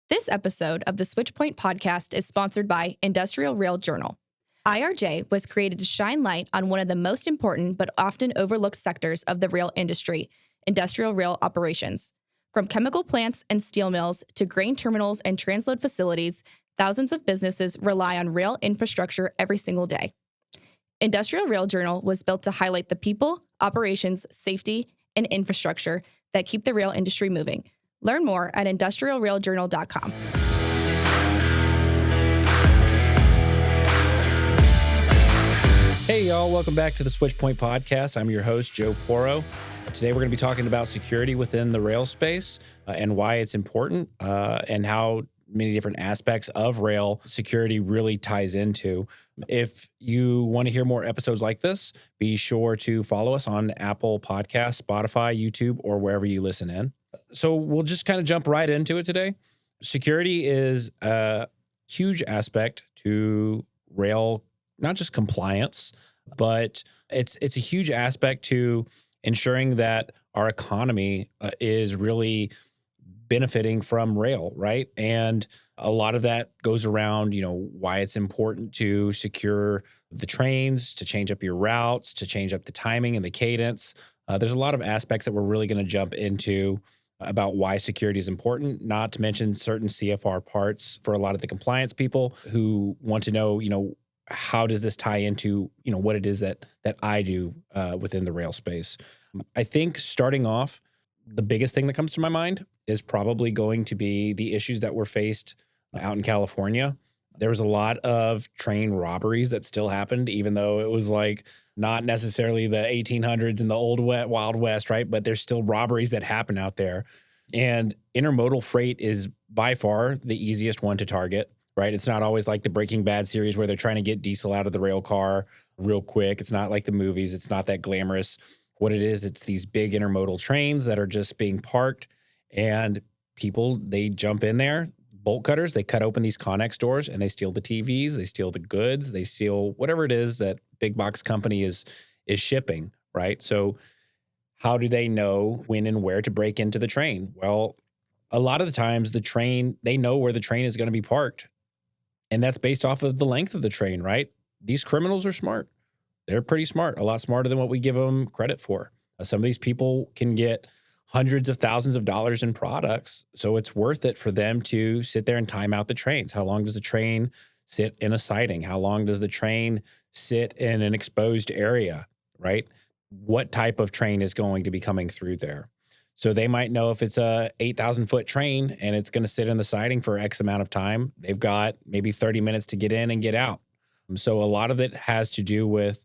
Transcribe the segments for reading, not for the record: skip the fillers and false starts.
This episode of the Switchpoint podcast is sponsored by Industrial Rail Journal. IRJ was created to shine light on one of the most important but often overlooked sectors of the rail industry, industrial rail operations. From chemical plants and steel mills to grain terminals and transload facilities, thousands of businesses rely on rail infrastructure every single day. Industrial Rail Journal was built to highlight the people, operations, safety, and infrastructure that keep the rail industry moving. Learn more at industrialrailjournal.com. Hey, y'all. Welcome back to the Switchpoint podcast. I'm your host, Joe Poro. Today, we're going to be talking about security within the rail space and why it's important and how many different aspects of rail security really ties into. If you want to hear more episodes like this, be sure to follow us on Apple Podcasts, Spotify, YouTube, or wherever you listen in. So we'll just kind of jump right into it today. Security is a huge aspect to rail, not just compliance, but it's a huge aspect to ensuring that our economy is really benefiting from rail, right? And a lot of that goes around, why it's important to secure the trains, to change up your routes, to change up the timing and the cadence. There's a lot of aspects that we're really going to jump into about why security is important, not to mention certain CFR parts for a lot of the compliance people who want to know, how does this tie into, what it is that I do within the rail space. I think starting off, the biggest thing that comes to my mind is probably going to be the issues that were faced out in California. There was a lot of train robberies that still happened, even though it was like not necessarily the 1800s and the old Wild West, right? But there's still robberies that happen out there. And intermodal freight is by far the easiest one to target, right? It's not always like the Breaking Bad series where they're trying to get diesel out of the rail car real quick. It's not like the movies. It's not that glamorous. What it is, it's these big intermodal trains that are just being parked, and people, they jump in there, bolt cutters, they cut open these Connex doors and they steal the TVs, they steal the goods, they steal whatever it is that big box company is shipping, right? So how do they know when and where to break into the train? Well, a lot of the times the train, they know where the train is going to be parked. And that's based off of the length of the train, right? These criminals are smart. They're pretty smart, a lot smarter than what we give them credit for. Some of these people can get hundreds of thousands of dollars in products, so it's worth it for them to sit there and time out the trains. How long does the train sit in a siding? How long does the train sit in an exposed area, right? What type of train is going to be coming through there? So they might know if it's a 8,000-foot train and it's going to sit in the siding for X amount of time, they've got maybe 30 minutes to get in and get out. So a lot of it has to do with,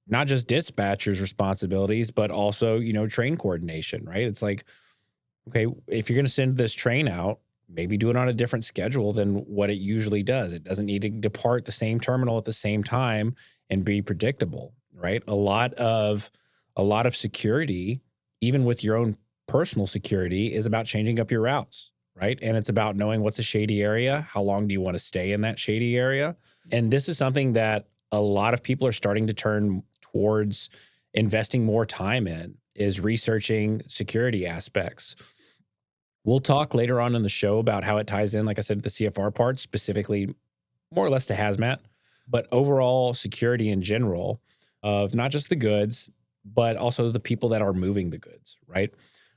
not just dispatchers' responsibilities, but also, train coordination, right? It's like, okay, if you're going to send this train out, maybe do it on a different schedule than what it usually does. It doesn't need to depart the same terminal at the same time and be predictable, right? A lot of security, even with your own personal security, is about changing up your routes, right? And it's about knowing what's a shady area. How long do you want to stay in that shady area? And this is something that a lot of people are starting to turn towards investing more time in, is researching security aspects. We'll talk later on in the show about how it ties in, like I said, to the CFR part, specifically more or less to hazmat, but overall security in general of not just the goods, but also the people that are moving the goods, right?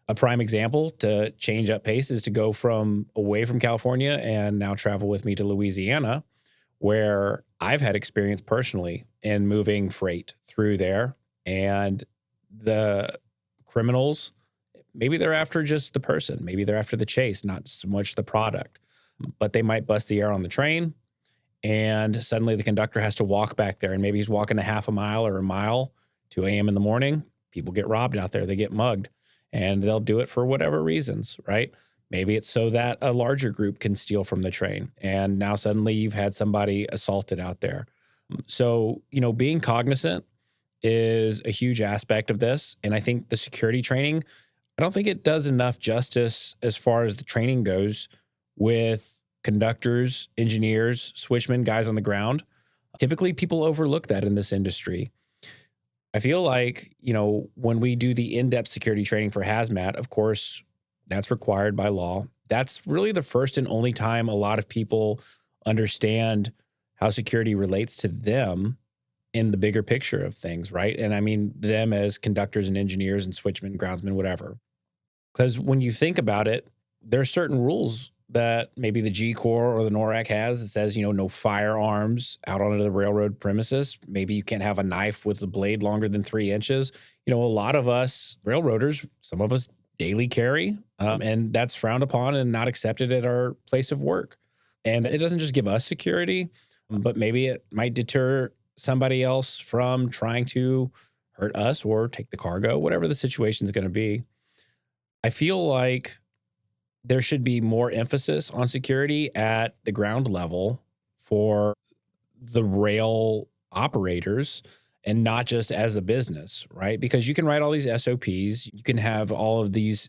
A prime example to change up pace is to go away from California and now travel with me to Louisiana, where I've had experience personally in moving freight through there. And the criminals, maybe they're after just the person. Maybe they're after the chase, not so much the product. But they might bust the air on the train, and suddenly the conductor has to walk back there. And maybe he's walking a half a mile or a mile, 2 a.m. in the morning. People get robbed out there. They get mugged. And they'll do it for whatever reasons, right? Maybe it's so that a larger group can steal from the train. And now suddenly you've had somebody assaulted out there. So, being cognizant is a huge aspect of this. And I think the security training, I don't think it does enough justice as far as the training goes with conductors, engineers, switchmen, guys on the ground. Typically, people overlook that in this industry. I feel like, when we do the in-depth security training for hazmat, of course, that's required by law. that's really the first and only time a lot of people understand how security relates to them in the bigger picture of things, right? And I mean them as conductors and engineers and switchmen, groundsmen, whatever. Because when you think about it, there are certain rules that maybe the G Corps or the NORAC has. It says, no firearms out onto the railroad premises. Maybe you can't have a knife with a blade longer than 3 inches. A lot of us railroaders, some of us daily carry, and that's frowned upon and not accepted at our place of work. And it doesn't just give us security, but maybe it might deter somebody else from trying to hurt us or take the cargo, whatever the situation is going to be. I feel like there should be more emphasis on security at the ground level for the rail operators and not just as a business, right? Because you can write all these SOPs, you can have all of these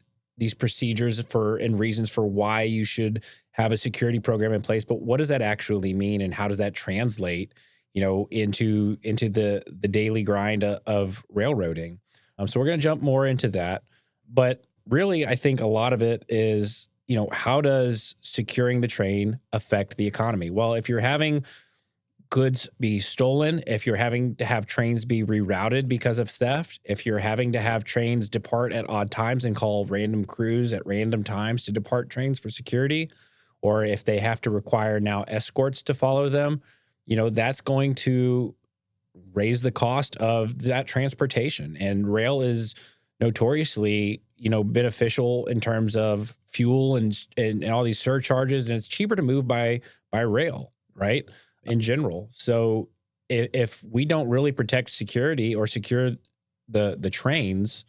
procedures for and reasons for why you should have a security program in place, but what does that actually mean and how does that translate, into the daily grind of railroading? So we're going to jump more into that, but really, I think a lot of it is, how does securing the train affect the economy? Well, if you're having goods be stolen, if you're having to have trains be rerouted because of theft, if you're having to have trains depart at odd times and call random crews at random times to depart trains for security, or if they have to require now escorts to follow them, that's going to raise the cost of that transportation. And rail is notoriously, beneficial in terms of fuel and all these surcharges, and it's cheaper to move by rail, right? In general. So if we don't really protect security or secure the trains,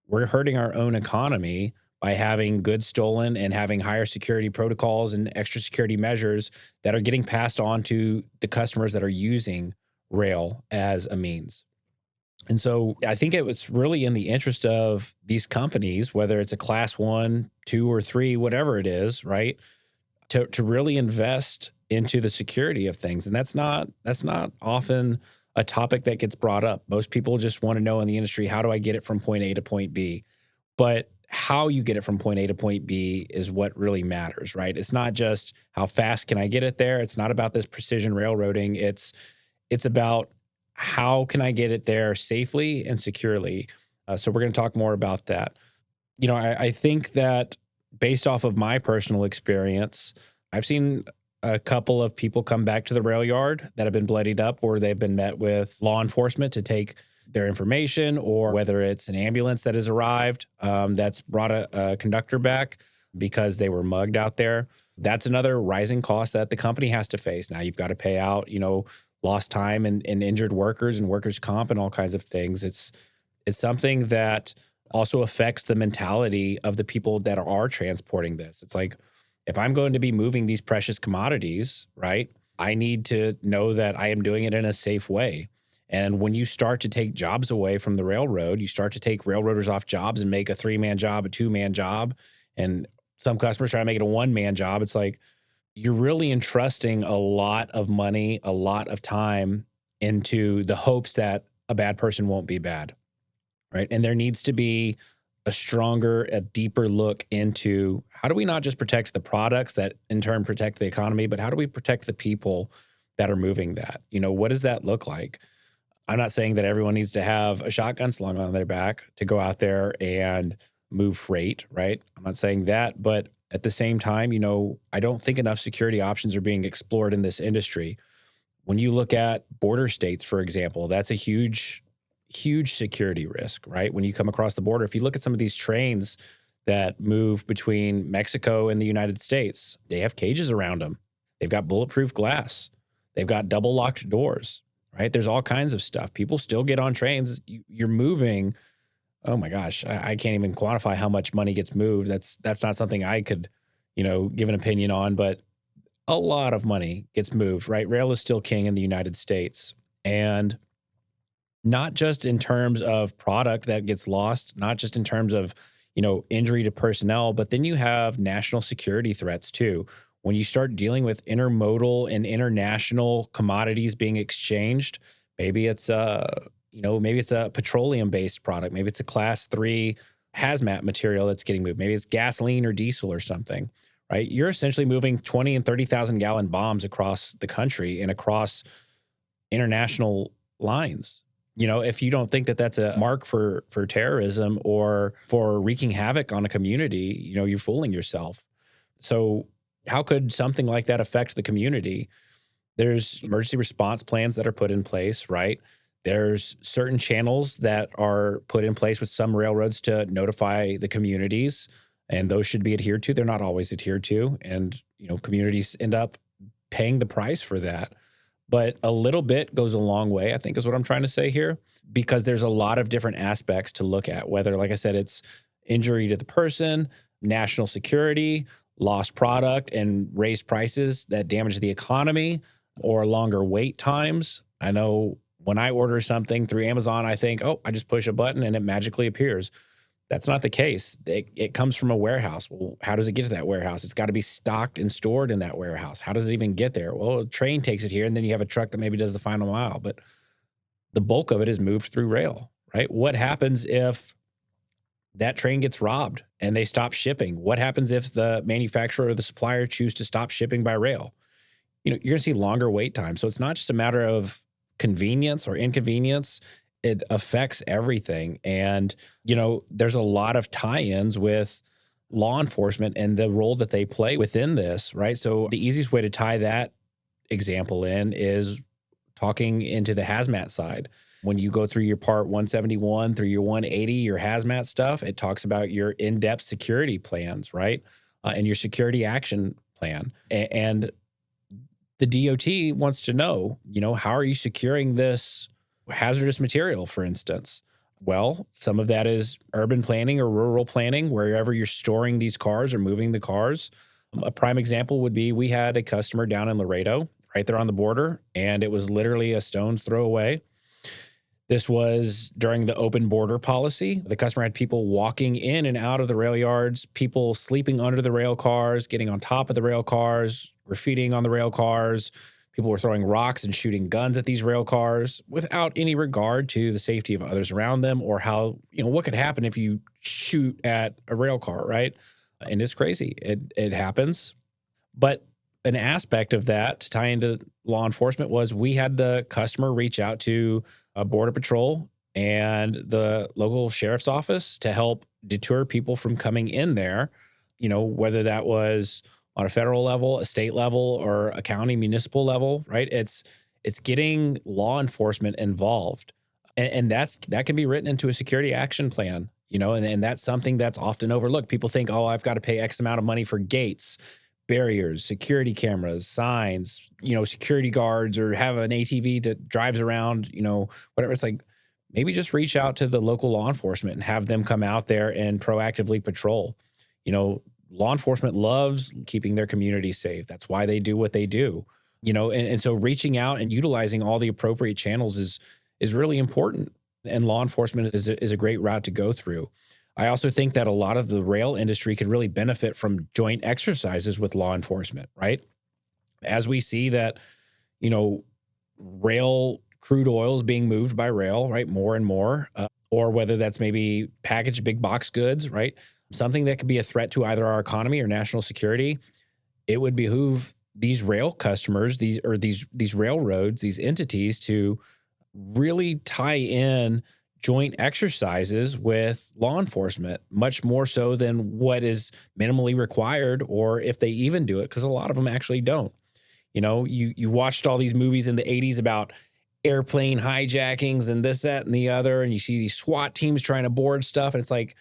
we're hurting our own economy by having goods stolen and having higher security protocols and extra security measures that are getting passed on to the customers that are using rail as a means. And so I think it was really in the interest of these companies, whether it's a class 1, 2, or 3, whatever it is, right, to really invest into the security of things. And that's not often a topic that gets brought up. Most people just want to know in the industry, how do I get it from point A to point B? But how you get it from point A to point B is what really matters, right? It's not just how fast can I get it there. It's not about this precision railroading. It's about how can I get it there safely and securely. So we're going to talk more about that. I think that based off of my personal experience, I've seen a couple of people come back to the rail yard that have been bloodied up, or they've been met with law enforcement to take their information, or whether it's an ambulance that has arrived that's brought a conductor back because they were mugged out there. That's another rising cost that the company has to face. Now you've got to pay out, lost time and injured workers and workers' comp and all kinds of things. It's something that also affects the mentality of the people that are transporting this. It's like, if I'm going to be moving these precious commodities, right, I need to know that I am doing it in a safe way. And when you start to take jobs away from the railroad, you start to take railroaders off jobs and make a 3-man job, a 2-man job, and some customers try to make it a 1-man job. It's like, you're really entrusting a lot of money, a lot of time into the hopes that a bad person won't be bad, right? And there needs to be a deeper look into how do we not just protect the products that in turn protect the economy, but how do we protect the people that are moving that? What does that look like? I'm not saying that everyone needs to have a shotgun slung on their back to go out there and move freight, right? I'm not saying that, but at the same time, I don't think enough security options are being explored in this industry. When you look at border states, for example, that's a huge security risk, right? When you come across the border, if you look at some of these trains that move between Mexico and the United States, they have cages around them. They've got bulletproof glass. They've got double locked doors, right? There's all kinds of stuff. People still get on trains. You're moving. Oh my gosh, I can't even quantify how much money gets moved. That's not something I could, give an opinion on, but a lot of money gets moved, right? Rail is still king in the United States. And not just in terms of product that gets lost, not just in terms of, injury to personnel, but then you have national security threats too. When you start dealing with intermodal and international commodities being exchanged, maybe it's a petroleum-based product. Maybe it's a class 3 hazmat material that's getting moved. Maybe it's gasoline or diesel or something, right? You're essentially moving 20 and 30,000 gallon bombs across the country and across international lines. If you don't think that that's a mark for terrorism or for wreaking havoc on a community, you're fooling yourself. So how could something like that affect the community? There's emergency response plans that are put in place, right? There's certain channels that are put in place with some railroads to notify the communities, and those should be adhered to. They're not always adhered to, and communities end up paying the price for that. But a little bit goes a long way, I think is what I'm trying to say here, because there's a lot of different aspects to look at, whether, like I said, it's injury to the person, national security, lost product and raised prices that damage the economy, or longer wait times. I know when I order something through Amazon, I think, oh, I just push a button and it magically appears. That's not the case. It comes from a warehouse. Well, how does it get to that warehouse? It's got to be stocked and stored in that warehouse. How does it even get there? Well, a train takes it here, and then you have a truck that maybe does the final mile. But the bulk of it is moved through rail, right? What happens if that train gets robbed and they stop shipping? What happens if the manufacturer or the supplier choose to stop shipping by rail? You're going to see longer wait times. So it's not just a matter of convenience or inconvenience. It affects everything. And, there's a lot of tie-ins with law enforcement and the role that they play within this, right? So the easiest way to tie that example in is talking into the hazmat side. When you go through your part 171 through your 180, your hazmat stuff, it talks about your in-depth security plans, right? And your security action plan. And the DOT wants to know, how are you securing this hazardous material, for instance? Well, some of that is urban planning or rural planning, wherever you're storing these cars or moving the cars. A prime example would be we had a customer down in Laredo, right there on the border, and it was literally a stone's throw away. This was during the open border policy. The customer had people walking in and out of the rail yards, people sleeping under the rail cars, getting on top of the rail cars, graffitiing on the rail cars. People were throwing rocks and shooting guns at these rail cars without any regard to the safety of others around them or how, what could happen if you shoot at a rail car, right? And it's crazy. It happens. But an aspect of that to tie into law enforcement was we had the customer reach out to Border Patrol and the local sheriff's office to help deter people from coming in there, whether that was on a federal level, a state level, or a county municipal level, right? It's getting law enforcement involved. And that can be written into a security action plan, and that's something that's often overlooked. People think, oh, I've got to pay X amount of money for gates, barriers, security cameras, signs, security guards, or have an ATV that drives around, whatever. It's like, maybe just reach out to the local law enforcement and have them come out there and proactively patrol. Law enforcement loves keeping their community safe. That's why they do what they do, and so reaching out and utilizing all the appropriate channels is really important. And law enforcement is a great route to go through. I also think that a lot of the rail industry could really benefit from joint exercises with law enforcement, right? As we see that, rail crude oil is being moved by rail, right? More and more, or whether that's maybe packaged big box goods, right? Something that could be a threat to either our economy or national security. It would behoove these rail customers, these railroads, these entities to really tie in joint exercises with law enforcement, much more so than what is minimally required, or if they even do it, because a lot of them actually don't. You watched all these movies in the 80s about airplane hijackings and this, that, and the other, and you see these SWAT teams trying to board stuff, and it's like,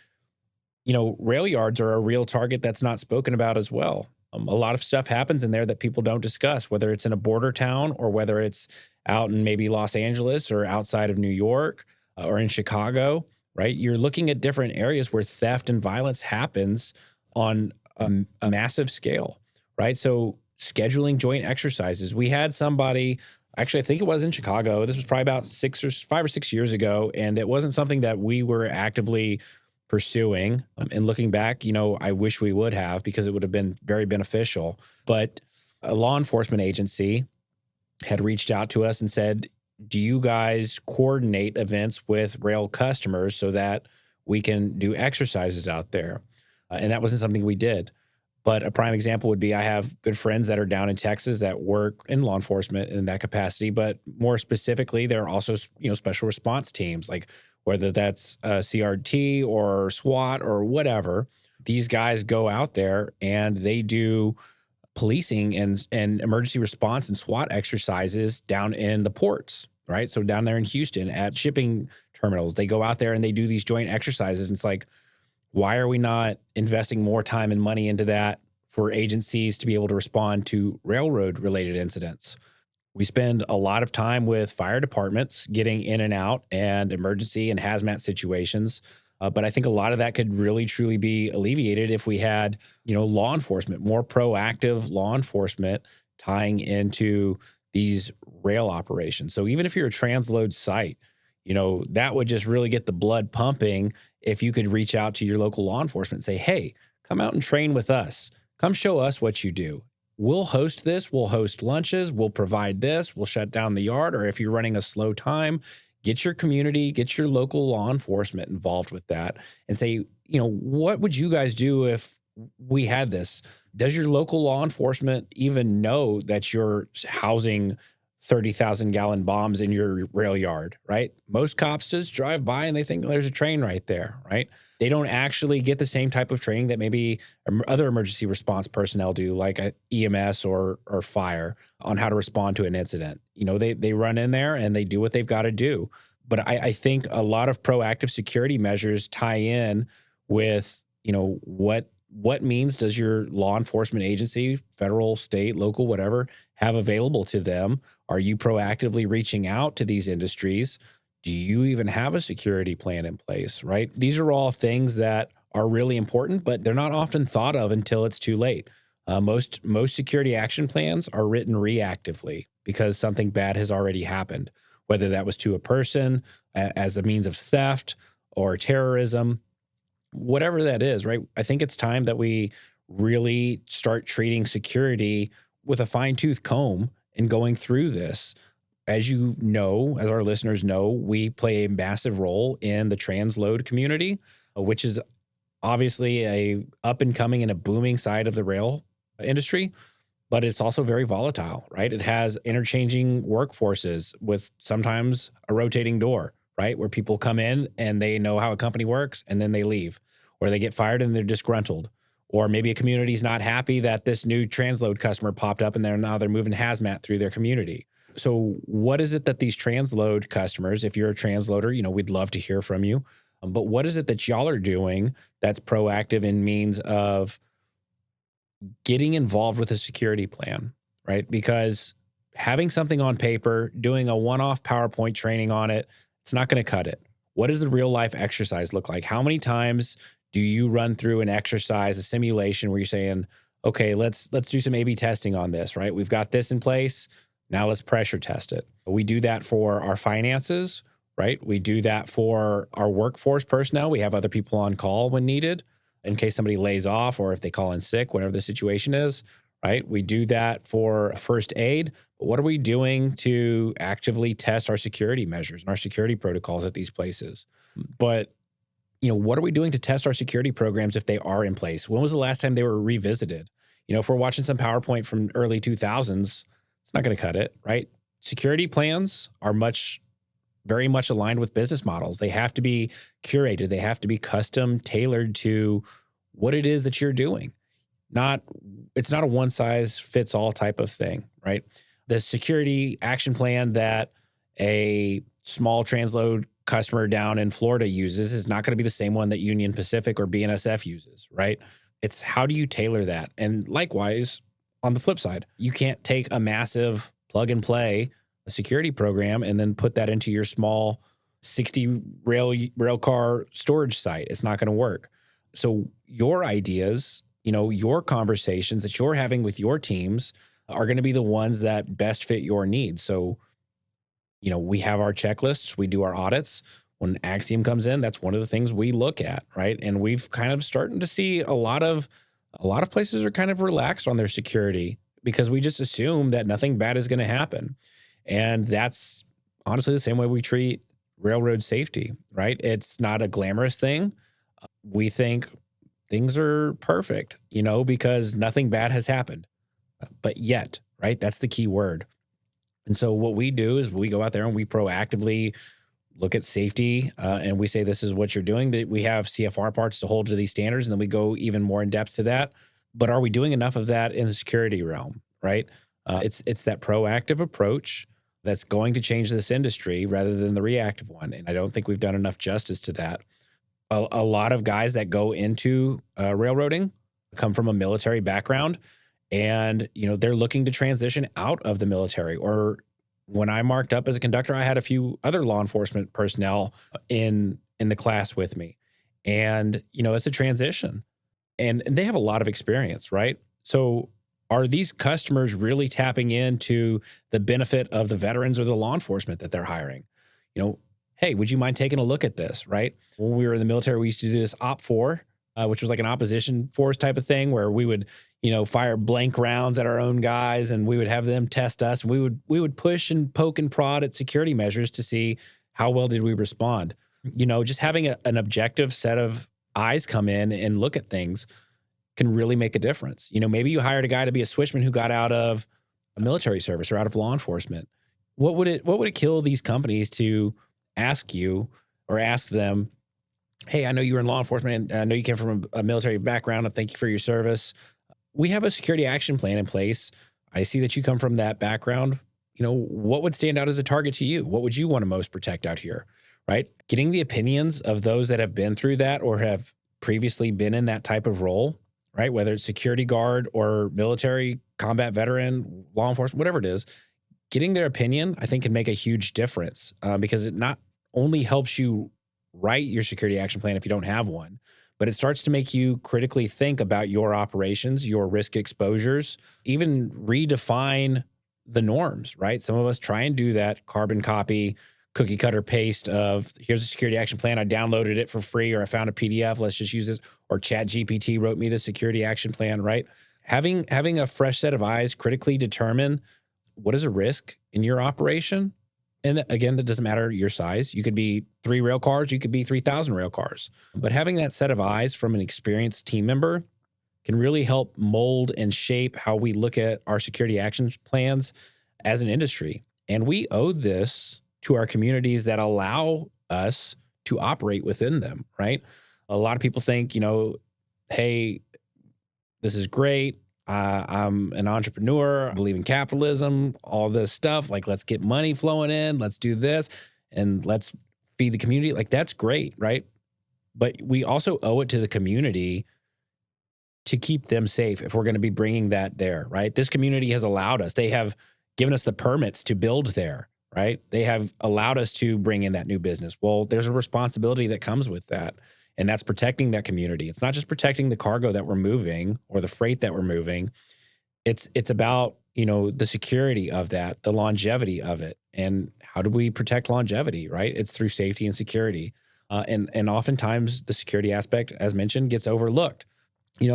rail yards are a real target that's not spoken about as well. A lot of stuff happens in there that people don't discuss, whether it's in a border town or whether it's out in maybe Los Angeles or outside of New York or in Chicago, right? You're looking at different areas where theft and violence happens on a massive scale, right? So scheduling joint exercises. We had somebody, actually, I think it was in Chicago. This was probably about 5 or 6 years ago, and it wasn't something that we were actively pursuing. And looking back, I wish we would have, because it would have been very beneficial. But a law enforcement agency had reached out to us and said, do you guys coordinate events with rail customers so that we can do exercises out there. And that wasn't something we did. But a prime example would be I have good friends that are down in Texas that work in law enforcement in that capacity. But more specifically, there are also, special response teams, like whether that's CRT or SWAT or whatever. These guys go out there and they do policing and emergency response and SWAT exercises down in the ports, right? So down there in Houston at shipping terminals, they go out there and they do these joint exercises. And it's like, why are we not investing more time and money into that for agencies to be able to respond to railroad-related incidents? We spend a lot of time with fire departments getting in and out and emergency and hazmat situations. But I think a lot of that could really, truly be alleviated if we had, law enforcement, more proactive law enforcement tying into these rail operations. So even if you're a transload site, that would just really get the blood pumping if you could reach out to your local law enforcement and say, hey, come out and train with us. Come show us what you do. We'll host this. We'll host lunches. We'll provide this. We'll shut down the yard. Or if you're running a slow time, get your community, get your local law enforcement involved with that and say, what would you guys do if we had this? Does your local law enforcement even know that you're housing 30,000-gallon bombs in your rail yard, right? Most cops just drive by and they think there's a train right there, right? They don't actually get the same type of training that maybe other emergency response personnel do, like EMS or fire, on how to respond to an incident. They run in there and they do what they've got to do. But I think a lot of proactive security measures tie in with, what means does your law enforcement agency, federal, state, local, whatever, have available to them? Are you proactively reaching out to these industries? Do you even have a security plan in place, right? These are all things that are really important, but they're not often thought of until it's too late. Most security action plans are written reactively because something bad has already happened, whether that was to a person as a means of theft or terrorism, whatever that is, right? I think it's time that we really start treating security with a fine-tooth comb and going through this. As you know, as our listeners know, we play a massive role in the transload community, which is obviously a up and coming and a booming side of the rail industry, but it's also very volatile, right? It has interchanging workforces with sometimes a rotating door, right? Where people come in and they know how a company works and then they leave, or they get fired and they're disgruntled. Or maybe a community is not happy that this new transload customer popped up and they're moving hazmat through their community. So what is it that these transload customers, if you're a transloader, we'd love to hear from you. But what is it that y'all are doing that's proactive in means of getting involved with a security plan, right? Because having something on paper, doing a one-off PowerPoint training on it, it's not going to cut it. What does the real life exercise look like? How many times do you run through an exercise, a simulation where you're saying, okay, let's do some A/B testing on this, right? We've got this in place. Now let's pressure test it. We do that for our finances, right? We do that for our workforce personnel. We have other people on call when needed in case somebody lays off or if they call in sick, whatever the situation is, right? We do that for first aid. But what are we doing to actively test our security measures and our security protocols at these places? But what are we doing to test our security programs if they are in place? When was the last time they were revisited? If we're watching some PowerPoint from early 2000s, it's not going to cut it, right? Security plans are very much aligned with business models. They have to be curated. They have to be custom tailored to what it is that you're doing. It's not a one size fits all type of thing, right? The security action plan that a small transload customer down in Florida uses is not going to be the same one that Union Pacific or BNSF uses, right? It's how do you tailor that? And likewise, on the flip side, you can't take a massive plug and play security program and then put that into your small 60 rail car storage site. It's not going to work. So your ideas, your conversations that you're having with your teams are going to be the ones that best fit your needs. So, we have our checklists, we do our audits. When Axiom comes in, that's one of the things we look at, right? And we've kind of starting to see a lot of places are kind of relaxed on their security because we just assume that nothing bad is going to happen. And that's honestly the same way we treat railroad safety, right? It's not a glamorous thing. We think things are perfect, because nothing bad has happened. But yet, right? That's the key word. And so what we do is we go out there and we proactively look at safety, and we say, this is what you're doing. We have CFR parts to hold to these standards, and then we go even more in depth to that. But are we doing enough of that in the security realm, right? It's that proactive approach that's going to change this industry rather than the reactive one. And I don't think we've done enough justice to that. A lot of guys that go into railroading come from a military background, and they're looking to transition out of the military. Or when I marked up as a conductor, I had a few other law enforcement personnel in the class with me, and it's a transition, and they have a lot of experience, right? So are these customers really tapping into the benefit of the veterans or the law enforcement that they're hiring? Hey, would you mind taking a look at this, right? When we were in the military, we used to do this OP4, which was like an opposition force type of thing where we would, fire blank rounds at our own guys, and we would have them test us. And we would push and poke and prod at security measures to see how well did we respond. Just having an objective set of eyes come in and look at things can really make a difference. Maybe you hired a guy to be a switchman who got out of a military service or out of law enforcement. What would it kill these companies to ask you or ask them, hey, I know you were in law enforcement, and I know you came from a military background, and thank you for your service. We have a security action plan in place. I see that you come from that background. What would stand out as a target to you? What would you want to most protect out here, right? Getting the opinions of those that have been through that or have previously been in that type of role, right? Whether it's security guard or military, combat veteran, law enforcement, whatever it is, getting their opinion, I think, can make a huge difference because it not only helps you write your security action plan if you don't have one, but it starts to make you critically think about your operations, your risk exposures, even redefine the norms, right? Some of us try and do that carbon copy, cookie cutter paste of here's a security action plan. I downloaded it for free, or I found a PDF. Let's just use this. Or ChatGPT wrote me the security action plan, right? Having a fresh set of eyes critically determine what is a risk in your operation. And again, that doesn't matter your size. You could be 3 rail cars, you could be 3,000 rail cars. But having that set of eyes from an experienced team member can really help mold and shape how we look at our security action plans as an industry. And we owe this to our communities that allow us to operate within them, right? A lot of people think, hey, this is great. I'm an entrepreneur. I believe in capitalism, all this stuff. Like, let's get money flowing in. Let's do this and let's feed the community. Like, that's great, right? But we also owe it to the community to keep them safe if we're going to be bringing that there, right? This community has allowed us. They have given us the permits to build there, right? They have allowed us to bring in that new business. Well, there's a responsibility that comes with that. And that's protecting that community. It's not just protecting the cargo that we're moving or the freight that we're moving. It's about, the security of that, the longevity of it. And how do we protect longevity, right? It's through safety and security. And oftentimes the security aspect, as mentioned, gets overlooked.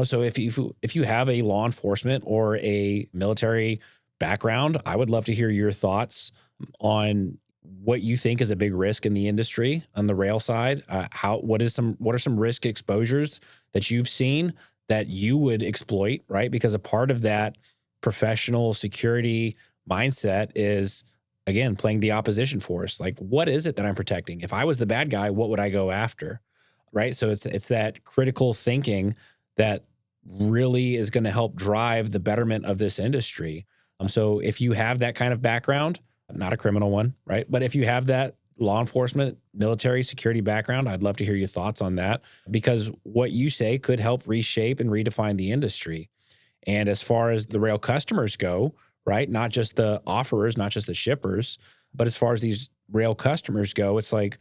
So if you have a law enforcement or a military background, I would love to hear your thoughts on what you think is a big risk in the industry on the rail side. What are some risk exposures that you've seen that you would exploit, right? Because a part of that professional security mindset is, again, playing the opposition force. Like, what is it that I'm protecting? If I was the bad guy, what would I go after, right? So it's that critical thinking that really is going to help drive the betterment of this industry. So if you have that kind of background, not a criminal one, right? But if you have that law enforcement, military, security background, I'd love to hear your thoughts on that, because what you say could help reshape and redefine the industry. And as far as the rail customers go, right, not just the offerers, not just the shippers, but as far as these rail customers go, it's like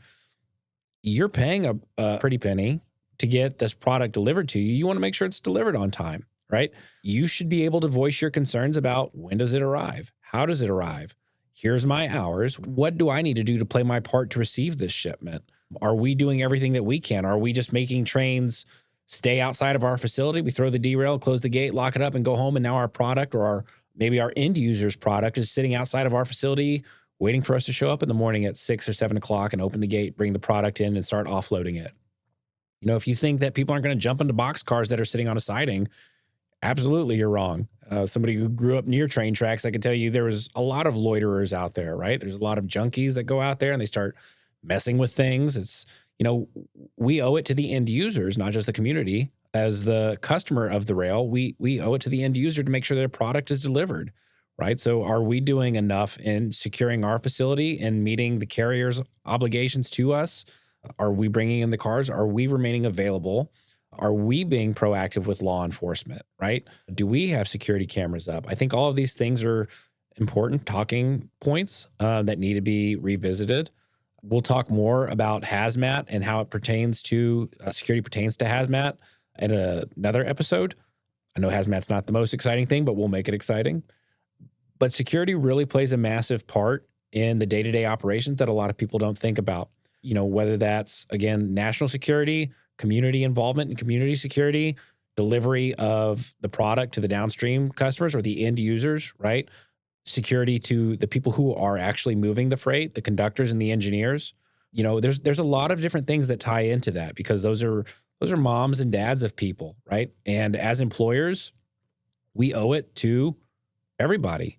you're paying a pretty penny to get this product delivered to you. You want to make sure it's delivered on time, right? You should be able to voice your concerns about when does it arrive? How does it arrive? Here's my hours. What do I need to do to play my part to receive this shipment? Are we doing everything that we can? Are we just making trains stay outside of our facility? We throw the derail, close the gate, lock it up, and go home. And now our product, or maybe our end user's product, is sitting outside of our facility waiting for us to show up in the morning at 6 or 7 o'clock and open the gate, bring the product in and start offloading it. If you think that people aren't going to jump into boxcars that are sitting on a siding, absolutely, you're wrong. Somebody who grew up near train tracks, I can tell you there was a lot of loiterers out there, right? There's a lot of junkies that go out there and they start messing with things. It's, we owe it to the end users, not just the community. As the customer of the rail, we owe it to the end user to make sure their product is delivered, right? So are we doing enough in securing our facility and meeting the carrier's obligations to us? Are we bringing in the cars? Are we remaining available? Are we being proactive with law enforcement, right? Do we have security cameras up? I think all of these things are important talking points that need to be revisited. We'll talk more about hazmat and how it pertains to security pertains to hazmat in another episode. I know hazmat's not the most exciting thing, but we'll make it exciting. But security really plays a massive part in the day-to-day operations that a lot of people don't think about. Whether that's, again, national security, community involvement and community security, delivery of the product to the downstream customers or the end users, right? Security to the people who are actually moving the freight, the conductors and the engineers. There's a lot of different things that tie into that because those are moms and dads of people, right? And as employers, we owe it to everybody,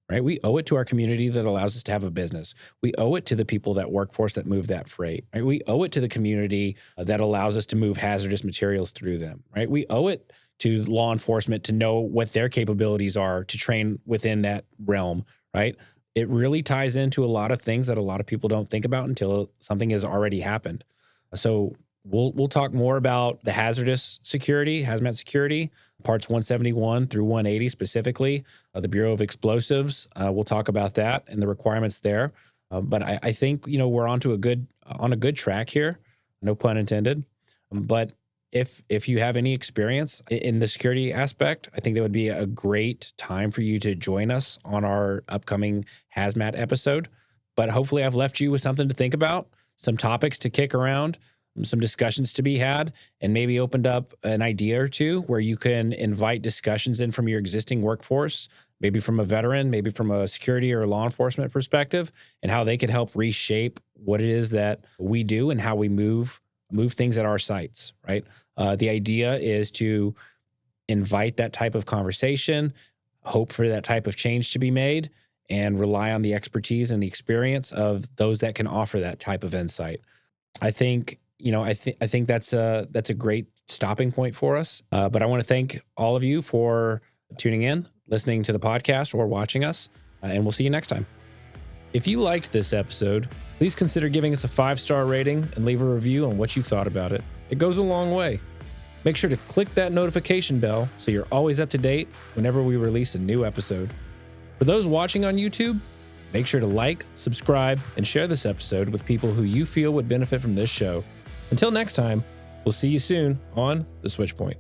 right? We owe it to our community that allows us to have a business. We owe it to the people that work for us that move that freight, right? We owe it to the community that allows us to move hazardous materials through them, right? We owe it to law enforcement to know what their capabilities are to train within that realm, right? It really ties into a lot of things that a lot of people don't think about until something has already happened. So we'll talk more about the hazardous security, hazmat security, parts 171 through 180 specifically, the Bureau of Explosives. We'll talk about that and the requirements there. But I think, we're on a good track here, no pun intended. But if you have any experience in the security aspect, I think that would be a great time for you to join us on our upcoming hazmat episode. But hopefully I've left you with something to think about, some topics to kick around, some discussions to be had, and maybe opened up an idea or two where you can invite discussions in from your existing workforce, maybe from a veteran, maybe from a security or law enforcement perspective, and how they could help reshape what it is that we do and how we move things at our sites, right? The idea is to invite that type of conversation, hope for that type of change to be made, and rely on the expertise and the experience of those that can offer that type of insight. I think I think that's a great stopping point for us. But I want to thank all of you for tuning in, listening to the podcast, or watching us. And we'll see you next time. If you liked this episode, please consider giving us a 5-star rating and leave a review on what you thought about it. It goes a long way. Make sure to click that notification bell so you're always up to date whenever we release a new episode. For those watching on YouTube, make sure to like, subscribe, and share this episode with people who you feel would benefit from this show. Until next time, we'll see you soon on The Switch Point.